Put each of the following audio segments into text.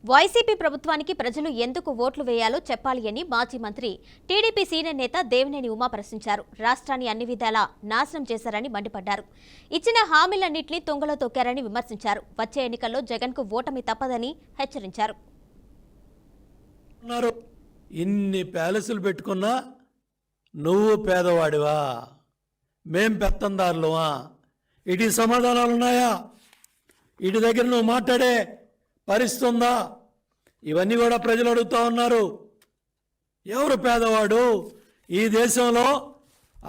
YCP ప్రభుత్వానికి ప్రజలు ఎందుకు ఓట్లు వేయాలో చెప్పాలి అని మాజీ మంత్రి టీడీపీ సీనియర్ నేత దేవినేని ఉమా ప్రశ్నించారు. రాష్ట్రాన్ని అన్ని విధాలా నాశనం చేశారని మండిపడ్డారు. ఇచ్చిన హామీలన్నింటినీ తుంగలో తొక్కారని విమర్శించారు. వచ్చే ఎన్నికల్లో జగన్కు ఓటమి తప్పదని హెచ్చరించారు. ఇన్ని ప్యాలెస్లు పెట్టుకున్నా నువ్వు పేదవాడివా, మేం పెత్తందారులవా? ఇటు సమాధానాలు ఉన్నాయా? ఇటు దగ్గర నువ్వు మాట్లాడే పరిస్థితి ఉందా? ఇవన్నీ కూడా ప్రజలు అడుగుతూ ఉన్నారు. ఎవరు పేదవాడు? ఈ దేశంలో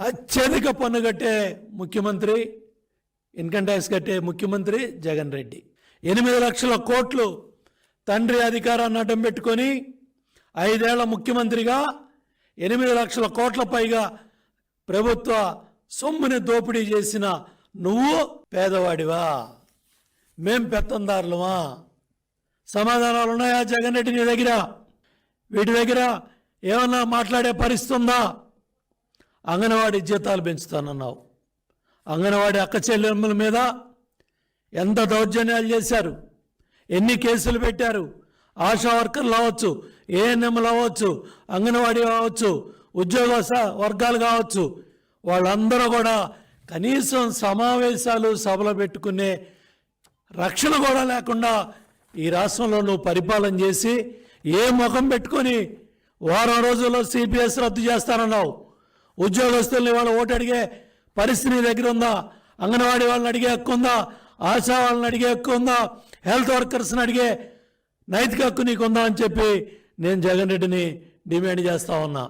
అత్యధిక పన్ను కట్టే ముఖ్యమంత్రి, ఇన్కమ్ ట్యాక్స్ కట్టే ముఖ్యమంత్రి జగన్ రెడ్డి. 8 లక్షల కోట్లు తండ్రి అధికారాన్ని అడ్డం పెట్టుకొని 5 ఏళ్ల ముఖ్యమంత్రిగా 8 లక్షల కోట్ల పైగా ప్రభుత్వ సొమ్ముని దోపిడీ చేసిన నువ్వు పేదవాడివా, మేం పెత్తందారులమా? సమాధానాలు ఉన్నాయా జగన్ రెడ్డి నీ దగ్గర? వీటి దగ్గర ఏమన్నా మాట్లాడే పరిస్థితి ఉందా? అంగన్వాడీ జీతాలు పెంచుతానన్నావు. అంగన్వాడీ అక్క చెల్లెమ్మల మీద ఎంత దౌర్జన్యాలు చేశారు, ఎన్ని కేసులు పెట్టారు. ఆశా వర్కర్లు అవ్వచ్చు, ఏఎన్ఎంలు అవ్వచ్చు, అంగన్వాడీ అవ్వచ్చు, ఉద్యోగ వర్గాలు కావచ్చు, వాళ్ళందరూ కూడా కనీసం సమావేశాలు సభలు పెట్టుకునే రక్షణ కూడా లేకుండా ఈ రాష్ట్రంలో నువ్వు పరిపాలన చేసి ఏ ముఖం పెట్టుకొని వారం రోజుల్లో సిపిఎస్ రద్దు చేస్తానన్నావు. ఉద్యోగస్తుల్ని వాళ్ళు ఓటు అడిగే పరిస్థితి దగ్గర ఉందా? అంగన్వాడీ వాళ్ళని అడిగే హక్కు ఉందా? ఆశా వాళ్ళని అడిగే హక్కు ఉందా? హెల్త్ వర్కర్స్ని అడిగే నైతిక హక్కు నీకు ఉందా అని చెప్పి నేను జగన్ రెడ్డిని డిమాండ్ చేస్తా ఉన్నా.